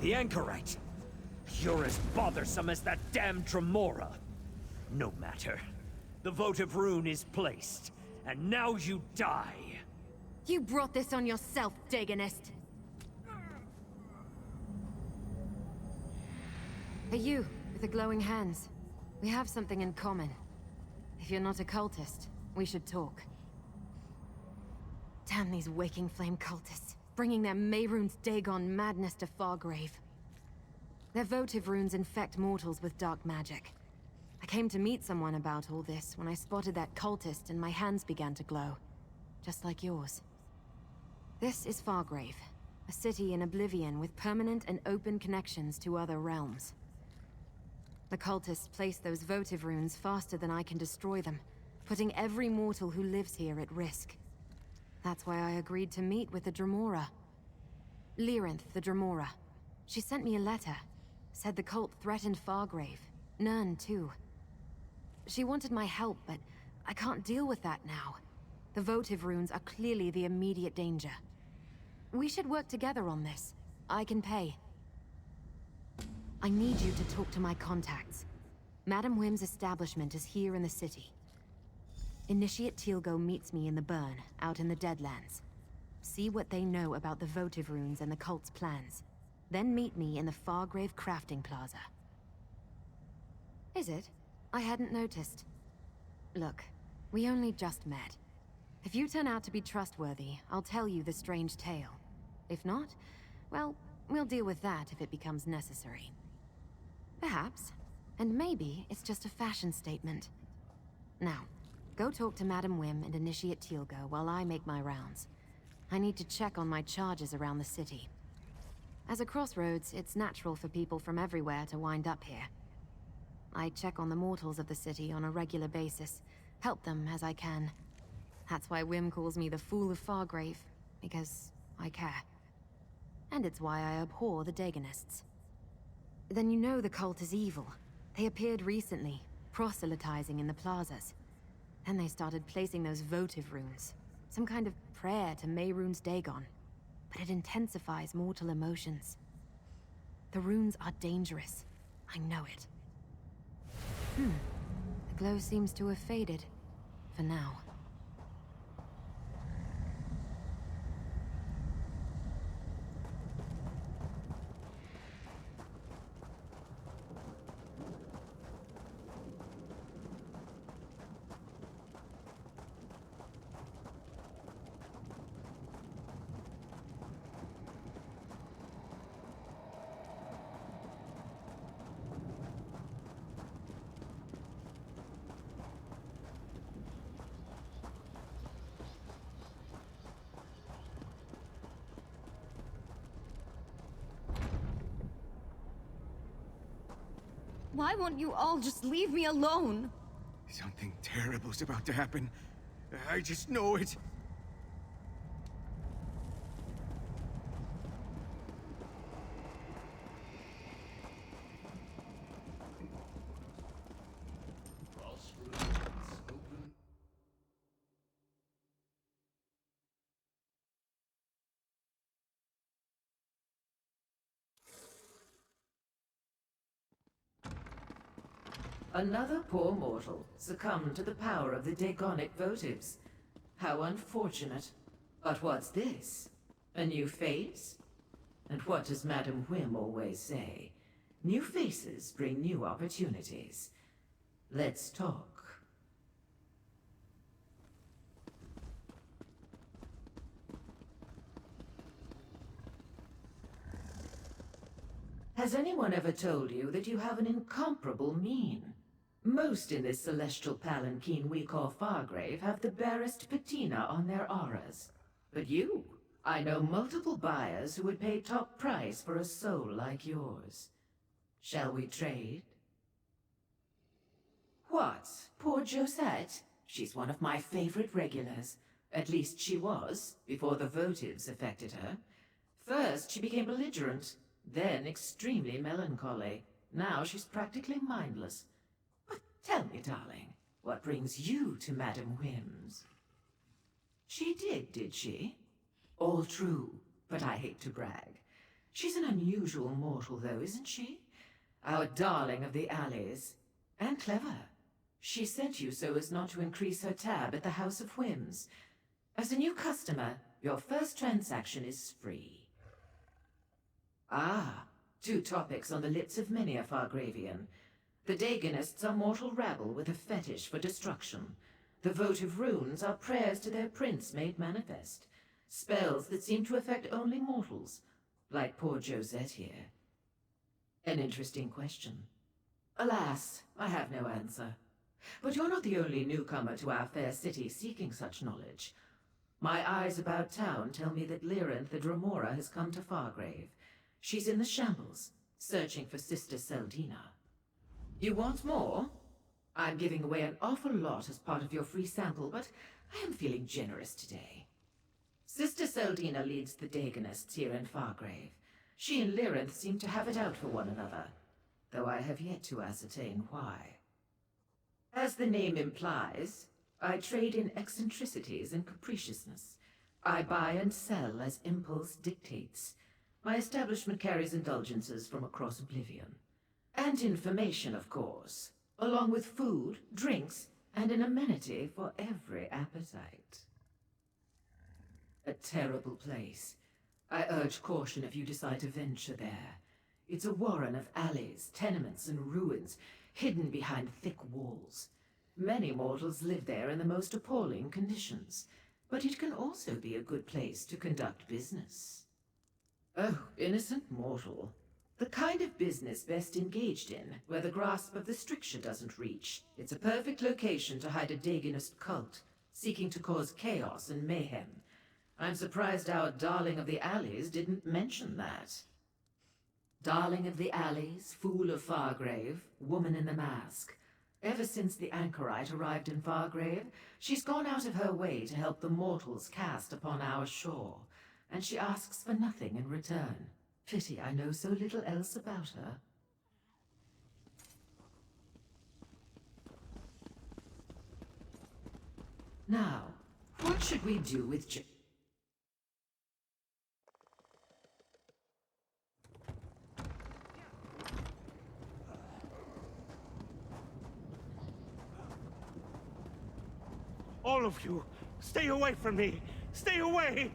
The Anchorite! You're as bothersome as that damn Dremora. No matter. The votive rune is placed, and now you die. You brought this on yourself, Dagonist. Hey, you, with the glowing hands. We have something in common. If you're not a cultist, we should talk. Damn these Waking Flame cultists, bringing their Mehrunes Dagon madness to Fargrave. Their votive runes infect mortals with dark magic. I came to meet someone about all this when I spotted that cultist and my hands began to glow. Just like yours. This is Fargrave, a city in Oblivion with permanent and open connections to other realms. The cultists place those votive runes faster than I can destroy them, putting every mortal who lives here at risk. That's why I agreed to meet with the Dremora. Lyrinth, the Dremora. She sent me a letter. Said the cult threatened Fargrave. Nern, too. She wanted my help, but I can't deal with that now. The votive runes are clearly the immediate danger. We should work together on this. I can pay. I need you to talk to my contacts. Madam Wim's establishment is here in the city. Initiate Teal'co meets me in the burn, out in the Deadlands. See what they know about the votive runes and the cult's plans. Then meet me in the Fargrave Crafting Plaza. Is it? I hadn't noticed. Look, we only just met. If you turn out to be trustworthy, I'll tell you the strange tale. If not, well, we'll deal with that if it becomes necessary. Perhaps. And maybe it's just a fashion statement. Now, go talk to Madam Wim and Initiate Teal'co while I make my rounds. I need to check on my charges around the city. As a crossroads, it's natural for people from everywhere to wind up here. I check on the mortals of the city on a regular basis, help them as I can. That's why Wim calls me the Fool of Fargrave, because I care. And it's why I abhor the Dagonists. Then you know the cult is evil. They appeared recently, proselytizing in the plazas. Then they started placing those votive runes. Some kind of prayer to Mehrunes Dagon. But it intensifies mortal emotions. The runes are dangerous. I know it. The glow seems to have faded. For now. Why won't you all just leave me alone? Something terrible's about to happen. I just know it. Another poor mortal succumbed to the power of the Dagonic votives. How unfortunate. But what's this? A new face? And what does Madam Wim always say? New faces bring new opportunities. Let's talk. Has anyone ever told you that you have an incomparable mien? Most in this celestial palanquin we call Fargrave have the barest patina on their auras. But you, I know multiple buyers who would pay top price for a soul like yours. Shall we trade? What? Poor Josette? She's one of my favorite regulars. At least she was, before the votives affected her. First, she became belligerent, then extremely melancholy. Now she's practically mindless. But tell me, darling, what brings you to Madam Wim's? She did she? All true, but I hate to brag. She's an unusual mortal, though, isn't she? Our darling of the alleys. And clever. She sent you so as not to increase her tab at the House of Whims. As a new customer, your first transaction is free. Ah, two topics on the lips of many a Fargravian. The Daganists are mortal rabble with a fetish for destruction. The votive runes are prayers to their prince made manifest. Spells that seem to affect only mortals, like poor Josette here. An interesting question. Alas, I have no answer. But you're not the only newcomer to our fair city seeking such knowledge. My eyes about town tell me that Lyranth the Dremora has come to Fargrave. She's in the shambles, searching for Sister Seldina. You want more? I'm giving away an awful lot as part of your free sample, but I am feeling generous today. Sister Seldina leads the Daganists here in Fargrave. She and Lyranth seem to have it out for one another, though I have yet to ascertain why. As the name implies, I trade in eccentricities and capriciousness. I buy and sell as impulse dictates. My establishment carries indulgences from across Oblivion. And information, of course, along with food, drinks, and an amenity for every appetite. A terrible place. I urge caution if you decide to venture there. It's a warren of alleys, tenements, and ruins, hidden behind thick walls. Many mortals live there in the most appalling conditions, but it can also be a good place to conduct business. Oh, innocent mortal. The kind of business best engaged in, where the grasp of the stricture doesn't reach. It's a perfect location to hide a Daganist cult, seeking to cause chaos and mayhem. I'm surprised our darling of the alleys didn't mention that. Darling of the alleys, fool of Fargrave, woman in the mask. Ever since the Anchorite arrived in Fargrave, she's gone out of her way to help the mortals cast upon our shore, and she asks for nothing in return. Pity I know so little else about her. Now, what should we do with All of you, stay away from me! Stay away!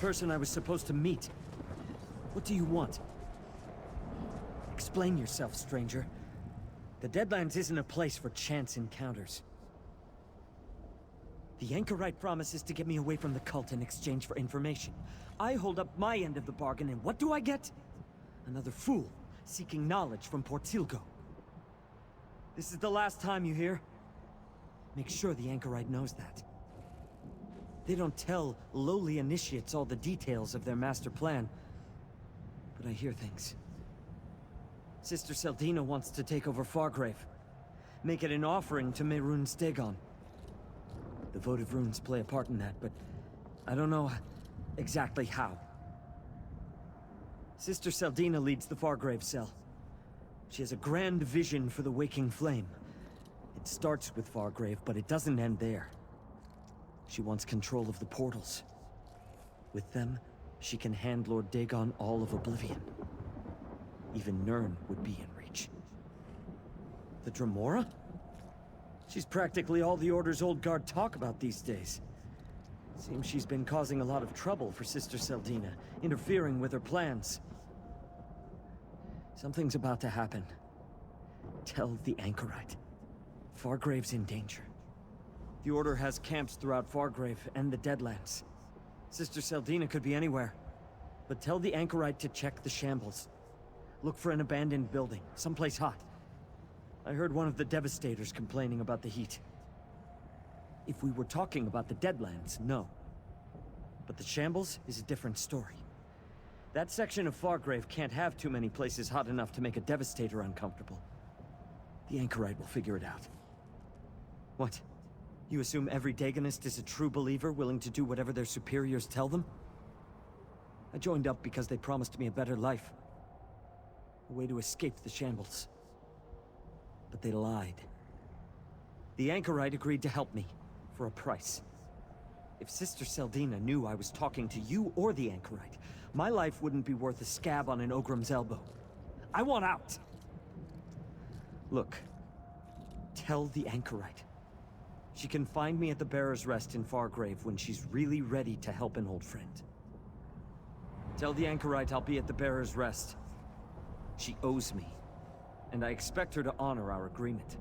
Person I was supposed to meet. What do you want? Explain yourself, stranger. The Deadlands isn't a place for chance encounters. The Anchorite promises to get me away from the cult in exchange for information. I hold up my end of the bargain, and what do I get? Another fool seeking knowledge from Portilgo. This is the last time, you hear? Make sure the Anchorite knows that. They don't tell lowly initiates all the details of their master plan. But I hear things. Sister Seldina wants to take over Fargrave. Make it an offering to Mehrunes Dagon. The votive runes play a part in that, but I don't know exactly how. Sister Seldina leads the Fargrave cell. She has a grand vision for the waking flame. It starts with Fargrave, but it doesn't end there. She wants control of the portals. With them, she can hand Lord Dagon all of Oblivion. Even Nirn would be in reach. The Dremora? She's practically all the Order's old guard talk about these days. Seems she's been causing a lot of trouble for Sister Seldina, interfering with her plans. Something's about to happen. Tell the Anchorite. Fargrave's in danger. The Order has camps throughout Fargrave and the Deadlands. Sister Seldina could be anywhere. But tell the Anchorite to check the shambles. Look for an abandoned building, someplace hot. I heard one of the Devastators complaining about the heat. If we were talking about the Deadlands, no. But the shambles is a different story. That section of Fargrave can't have too many places hot enough to make a Devastator uncomfortable. The Anchorite will figure it out. What? You assume every Dagonist is a true believer, willing to do whatever their superiors tell them? I joined up because they promised me a better life. A way to escape the shambles. But they lied. The Anchorite agreed to help me, for a price. If Sister Seldina knew I was talking to you or the Anchorite, my life wouldn't be worth a scab on an Ogrim's elbow. I want out! Look, tell the Anchorite. She can find me at the Bearer's Rest in Fargrave when she's really ready to help an old friend. Tell the Anchorite I'll be at the Bearer's Rest. She owes me, and I expect her to honor our agreement.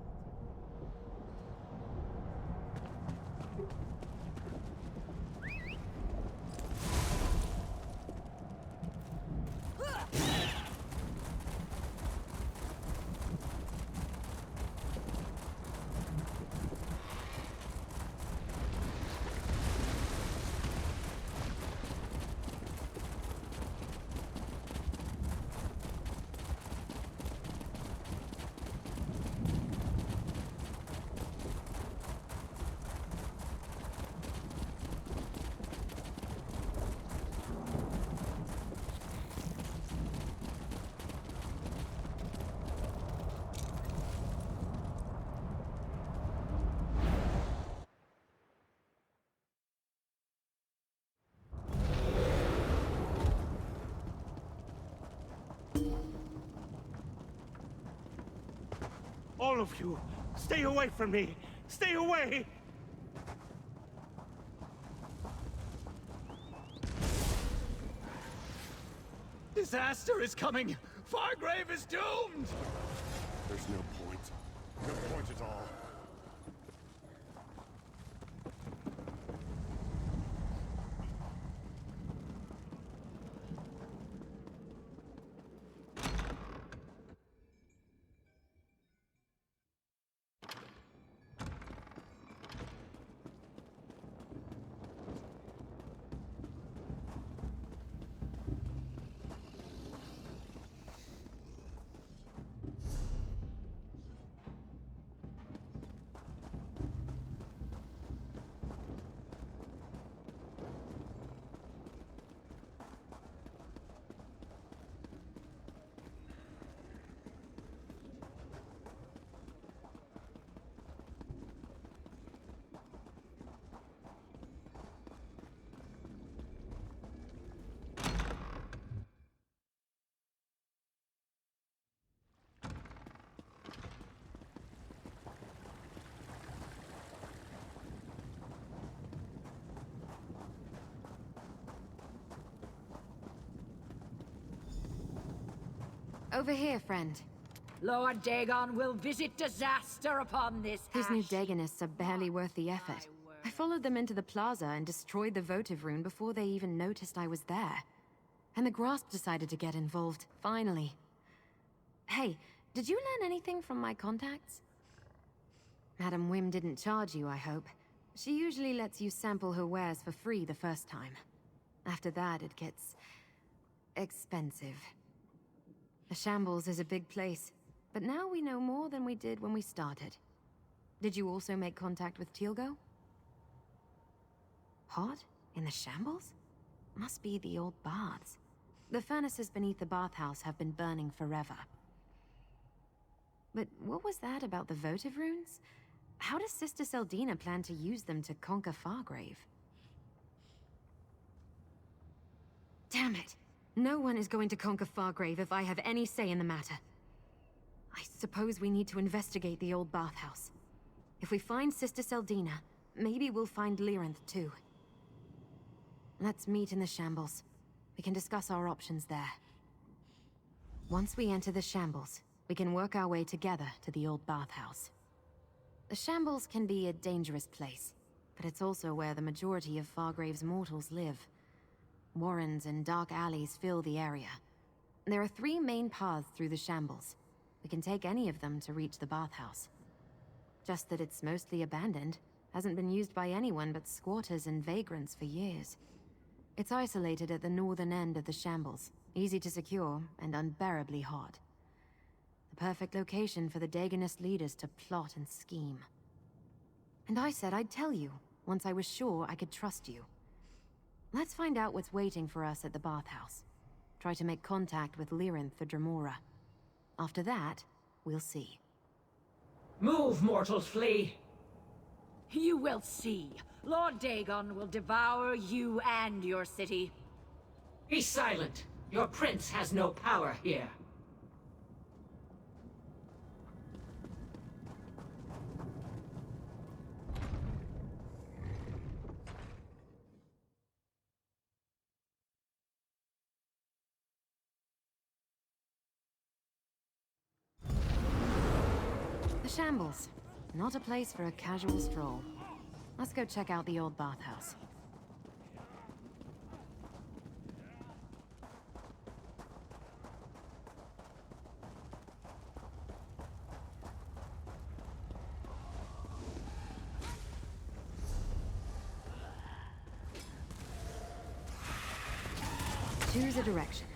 All of you, stay away from me! Stay away! Disaster is coming! Fargrave is doomed! There's no point. No point at all. Over here, friend. Lord Dagon will visit disaster upon this These new ash. Dagonists are barely worth the effort. I followed them into the plaza and destroyed the votive rune before they even noticed I was there. And the Grasp decided to get involved, finally. Hey, did you learn anything from my contacts? Madam Wim didn't charge you, I hope. She usually lets you sample her wares for free the first time. After that, it gets expensive. The Shambles is a big place, but now we know more than we did when we started. Did you also make contact with Teal'co? Hot? In the Shambles? Must be the old baths. The furnaces beneath the bathhouse have been burning forever. But what was that about the votive runes? How does Sister Seldina plan to use them to conquer Fargrave? Damn it! No one is going to conquer Fargrave if I have any say in the matter. I suppose we need to investigate the old bathhouse. If we find Sister Seldina, maybe we'll find Lyrinth too. Let's meet in the Shambles. We can discuss our options there. Once we enter the Shambles, we can work our way together to the old bathhouse. The Shambles can be a dangerous place, but it's also where the majority of Fargrave's mortals live. Warrens and dark alleys fill the area. There are 3 main paths through the Shambles. We can take any of them to reach the bathhouse. Just that it's mostly abandoned, hasn't been used by anyone but squatters and vagrants for years. It's isolated at the northern end of the Shambles, easy to secure and unbearably hot. The perfect location for the Dagonist leaders to plot and scheme. And I said I'd tell you, once I was sure I could trust you. Let's find out what's waiting for us at the bathhouse. Try to make contact with Lyrinth for Dremora. After that, we'll see. Move, mortals, flee! You will see. Lord Dagon will devour you and your city. Be silent! Your prince has no power here. The Shambles. Not a place for a casual stroll. Let's go check out the old bathhouse. Choose a direction.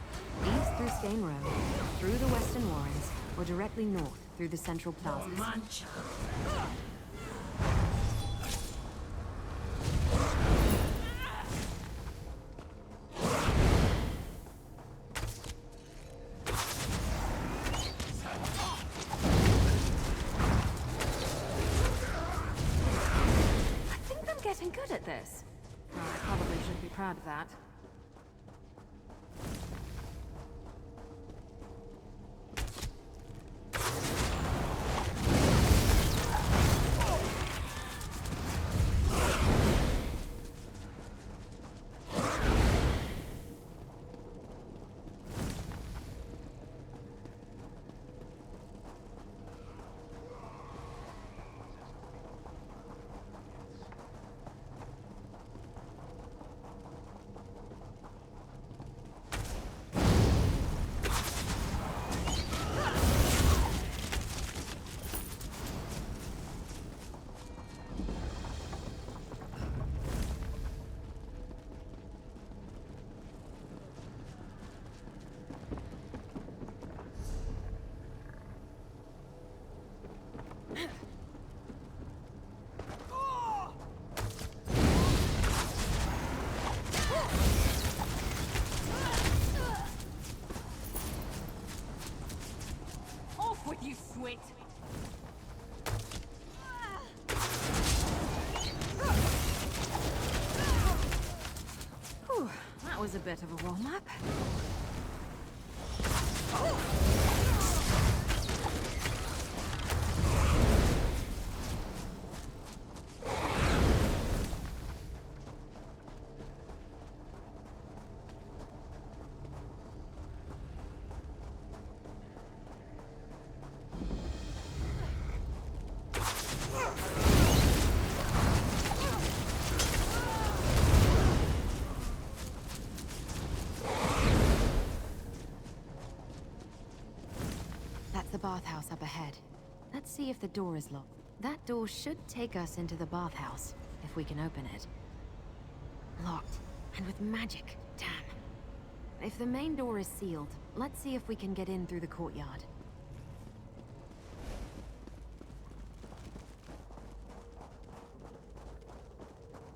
East through Skane Road, through the Western Warrens, or directly north through the central plazas. I think I'm getting good at this. Well, I probably should be proud of that. You swit! Whew, that was a bit of a warm-up. The bathhouse up ahead. Let's see if the door is locked. That door should take us into the bathhouse, if we can open it. Locked, and with magic. Damn. If the main door is sealed, let's see if we can get in through the courtyard.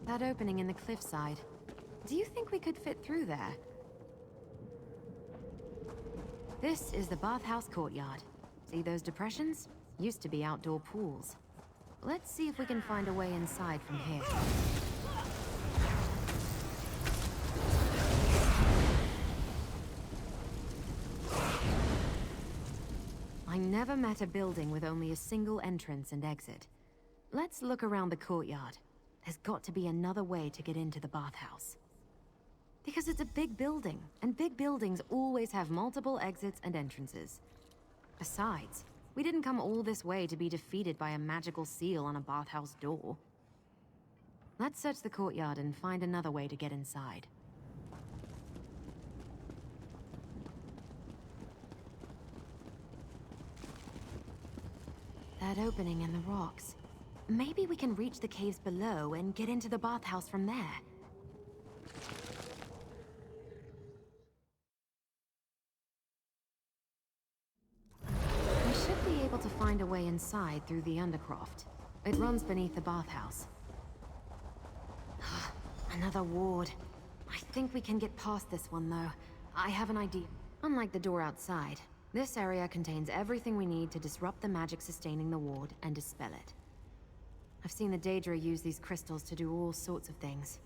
That opening in the cliffside. Do you think we could fit through there? This is the bathhouse courtyard. See those depressions? Used to be outdoor pools. Let's see if we can find a way inside from here. I never met a building with only a single entrance and exit. Let's look around the courtyard. There's got to be another way to get into the bathhouse. Because it's a big building, and big buildings always have multiple exits and entrances. Besides, we didn't come all this way to be defeated by a magical seal on a bathhouse door. Let's search the courtyard and find another way to get inside. That opening in the rocks. Maybe we can reach the caves below and get into the bathhouse from there. We should be able to find a way inside through the undercroft. It runs beneath the bathhouse. Another ward. I think we can get past this one, though. I have an idea. Unlike the door outside, this area contains everything we need to disrupt the magic sustaining the ward and dispel it. I've seen the Daedra use these crystals to do all sorts of things.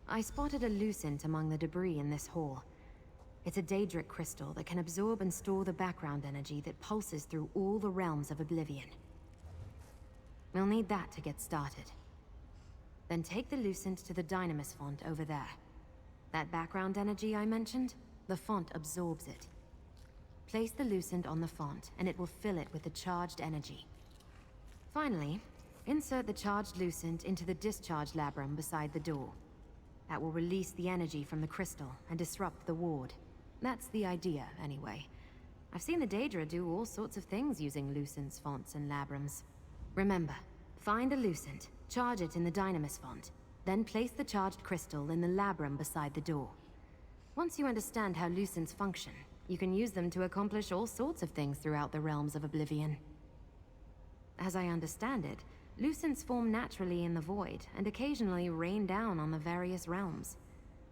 I spotted a lucent among the debris in this hall. It's a Daedric crystal that can absorb and store the background energy that pulses through all the realms of oblivion. We'll need that to get started. Then take the lucent to the Dynamis font over there. That background energy I mentioned, the font absorbs it. Place the lucent on the font, and it will fill it with the charged energy. Finally, insert the charged lucent into the discharge labrum beside the door. That will release the energy from the crystal and disrupt the ward. That's the idea, anyway. I've seen the Daedra do all sorts of things using lucents, fonts, and labrums. Remember, find the lucent, charge it in the Dynamis font, then place the charged crystal in the labrum beside the door. Once you understand how lucents function, you can use them to accomplish all sorts of things throughout the realms of oblivion. As I understand it, lucents form naturally in the void and occasionally rain down on the various realms.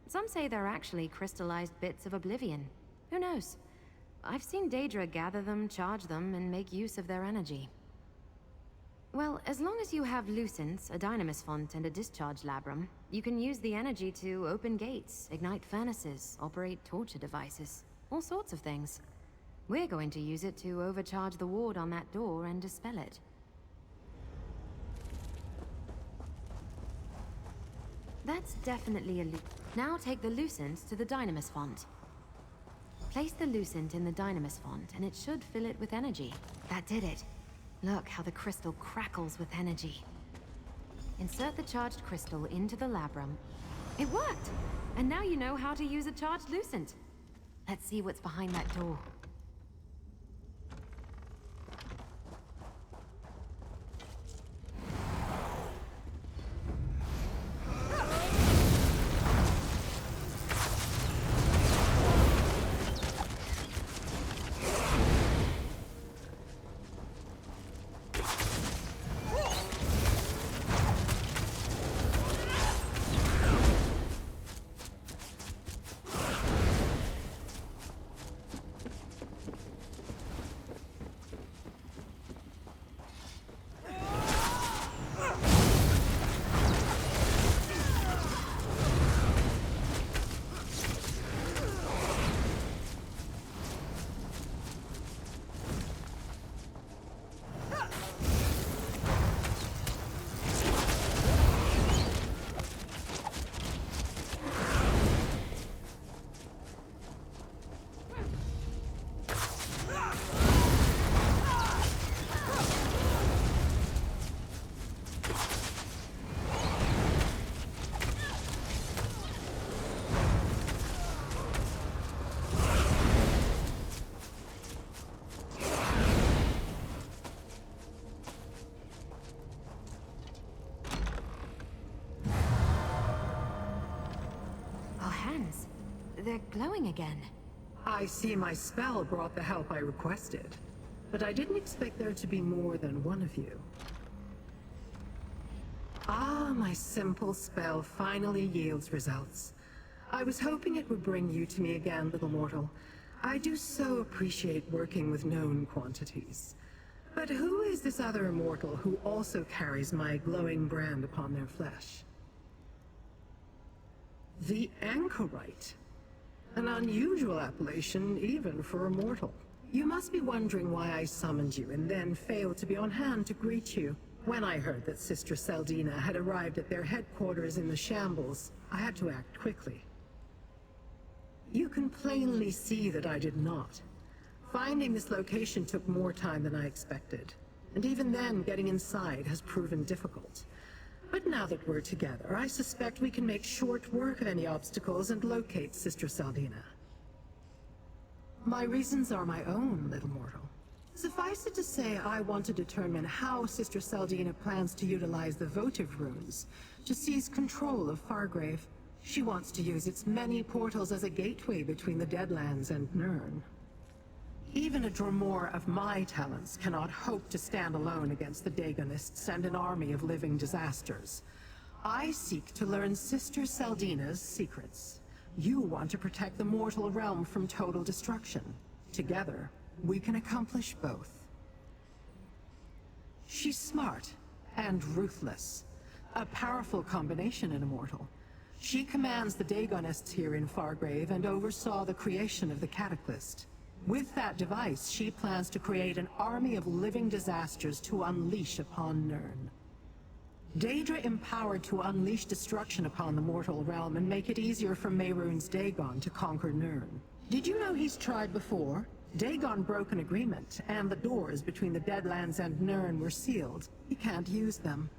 Some say they're actually crystallized bits of oblivion. Who knows? I've seen Daedra gather them, charge them, and make use of their energy. Well, as long as you have lucents, a Dynamis font, and a discharge labrum, you can use the energy to open gates, ignite furnaces, operate torture devices. All sorts of things. We're going to use it to overcharge the ward on that door and dispel it. That's definitely a Now take the lucent to the Dynamis font. Place the lucent in the Dynamis font, and it should fill it with energy. That did it. Look how the crystal crackles with energy. Insert the charged crystal into the labrum. It worked! And now you know how to use a charged lucent. Let's see what's behind that door. They're glowing again. I see my spell brought the help I requested, but I didn't expect there to be more than one of you. Ah, my simple spell finally yields results. I was hoping it would bring you to me again, little mortal. I do so appreciate working with known quantities. But who is this other immortal who also carries my glowing brand upon their flesh? The Anchorite. An unusual appellation, even for a mortal. You must be wondering why I summoned you and then failed to be on hand to greet you. When I heard that Sister Saldina had arrived at their headquarters in the Shambles, I had to act quickly. You can plainly see that I did not. Finding this location took more time than I expected, and even then, getting inside has proven difficult. But now that we're together, I suspect we can make short work of any obstacles and locate Sister Saldina. My reasons are my own, little mortal. Suffice it to say, I want to determine how Sister Saldina plans to utilize the votive runes to seize control of Fargrave. She wants to use its many portals as a gateway between the Deadlands and Nirn. Even a Dromore of my talents cannot hope to stand alone against the Dagonists and an army of living disasters. I seek to learn Sister Saldina's secrets. You want to protect the mortal realm from total destruction. Together, we can accomplish both. She's smart and ruthless. A powerful combination in a mortal. She commands the Dagonists here in Fargrave and oversaw the creation of the Cataclysm. With that device, she plans to create an army of living disasters to unleash upon Nirn. Daedra empowered to unleash destruction upon the mortal realm and make it easier for Mehrunes Dagon to conquer Nirn. Did you know he's tried before? Dagon broke an agreement, and the doors between the Deadlands and Nirn were sealed. He can't use them.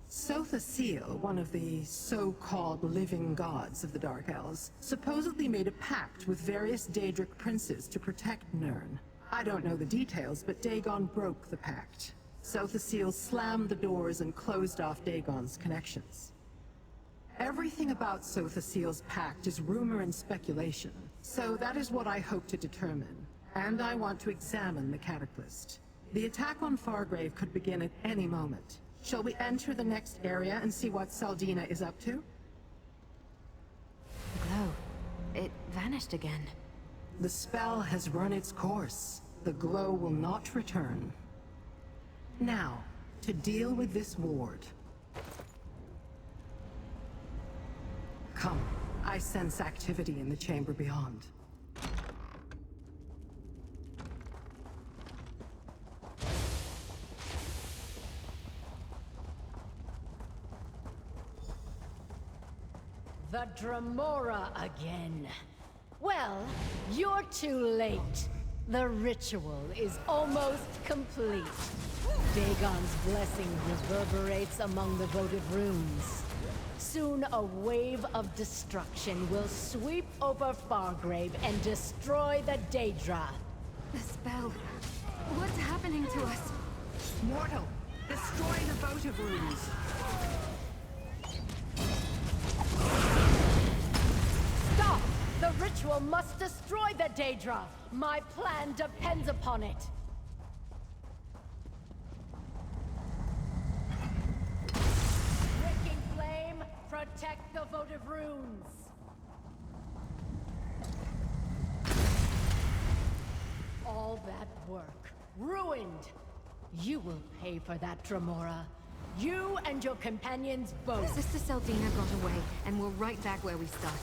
ESO the Celestial, one of the so-called living gods of the Dark Elves, supposedly made a pact with various Daedric princes to protect Nirn. I don't know the details, but Dagon broke the pact. ESO the Celestial slammed the doors and closed off Dagon's connections. Everything about ESO the Celestial's pact is rumor and speculation, so that is what I hope to determine. And I want to examine the Cataclysm. The attack on Fargrave could begin at any moment. Shall we enter the next area and see what Saldina is up to? The glow. It vanished again. The spell has run its course. The glow will not return. Now, to deal with this ward. Come, I sense activity in the chamber beyond. The Dromora again. Well, you're too late. The ritual is almost complete. Dagon's blessing reverberates among the votive runes. Soon a wave of destruction will sweep over Fargrave and destroy the Daedra. The spell. What's happening to us? Mortal, destroy the votive runes. Stop! The ritual must destroy the Daedra! My plan depends upon it! Wrecking flame, protect the votive runes! All that work, ruined! You will pay for that, Dromora. You and your companions both. Sister Saldina got away, and we're right back where we started.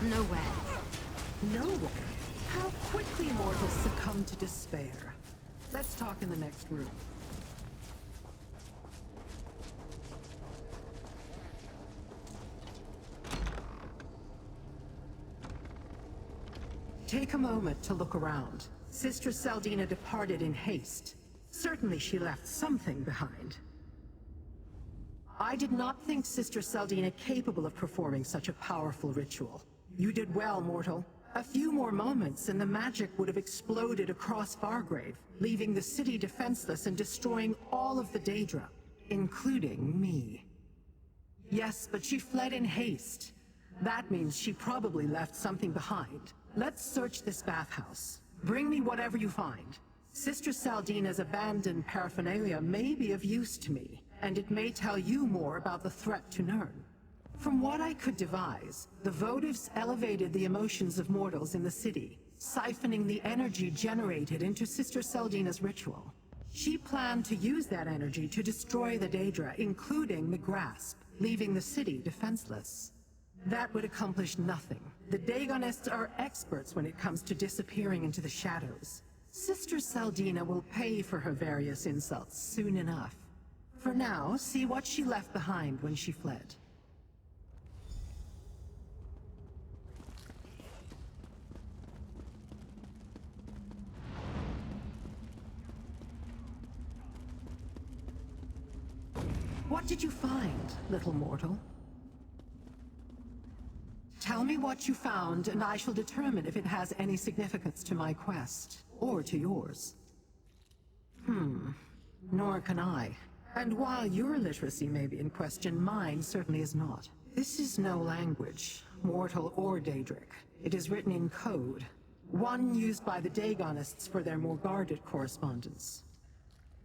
Nowhere. Nowhere? How quickly mortals succumb to despair. Let's talk in the next room. Take a moment to look around. Sister Saldina departed in haste. Certainly she left something behind. I did not think Sister Saldina capable of performing such a powerful ritual. You did well, mortal. A few more moments and the magic would have exploded across Fargrave, leaving the city defenseless and destroying all of the Daedra, including me. Yes, but she fled in haste. That means she probably left something behind. Let's search this bathhouse. Bring me whatever you find. Sister Saldina's abandoned paraphernalia may be of use to me, and it may tell you more about the threat to Nirn. From what I could devise, the votives elevated the emotions of mortals in the city, siphoning the energy generated into Sister Seldina's ritual. She planned to use that energy to destroy the Daedra, including the Grasp, leaving the city defenseless. That would accomplish nothing. The Daegonists are experts when it comes to disappearing into the shadows. Sister Seldina will pay for her various insults soon enough. For now, see what she left behind when she fled. What did you find, little mortal? Tell me what you found, and I shall determine if it has any significance to my quest, or to yours. Nor can I. And while your literacy may be in question, mine certainly is not. This is no language, mortal or Daedric. It is written in code, one used by the Daegonists for their more guarded correspondence.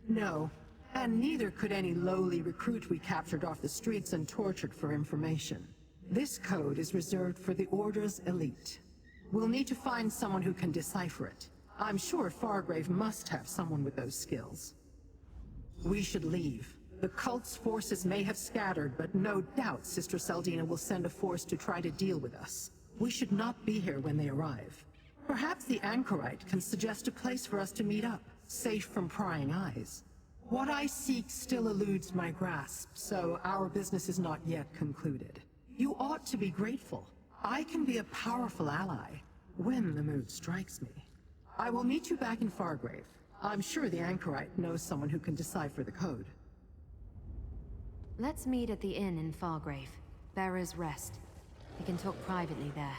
No, and neither could any lowly recruit we captured off the streets and tortured for information. This code is reserved for the Order's elite. We'll need to find someone who can decipher it. I'm sure Fargrave must have someone with those skills. We should leave. The cult's forces may have scattered, but no doubt Sister Seldina will send a force to try to deal with us. We should not be here when they arrive. Perhaps the Anchorite can suggest a place for us to meet up, safe from prying eyes. What I seek still eludes my grasp, so our business is not yet concluded. You ought to be grateful. I can be a powerful ally, when the mood strikes me. I will meet you back in Fargrave. I'm sure the Anchorite knows someone who can decipher the code. Let's meet at the inn in Fargrave. Bearer's Rest. We can talk privately there.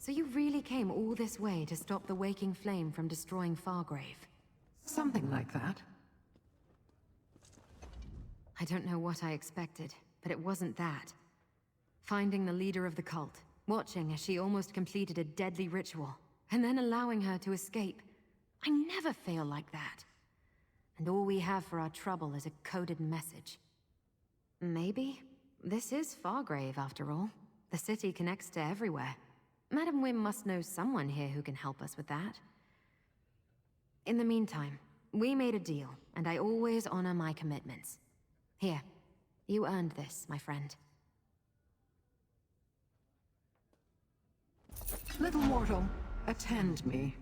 So you really came all this way to stop the waking flame from destroying Fargrave? Something like that. I don't know what I expected, but it wasn't that. Finding the leader of the cult, watching as she almost completed a deadly ritual, and then allowing her to escape. I never fail like that. And all we have for our trouble is a coded message. Maybe this is Fargrave after all. The city connects to everywhere. Madam Wim must know someone here who can help us with that. In the meantime, we made a deal, and I always honor my commitments. Here, you earned this, my friend. Little mortal, attend me.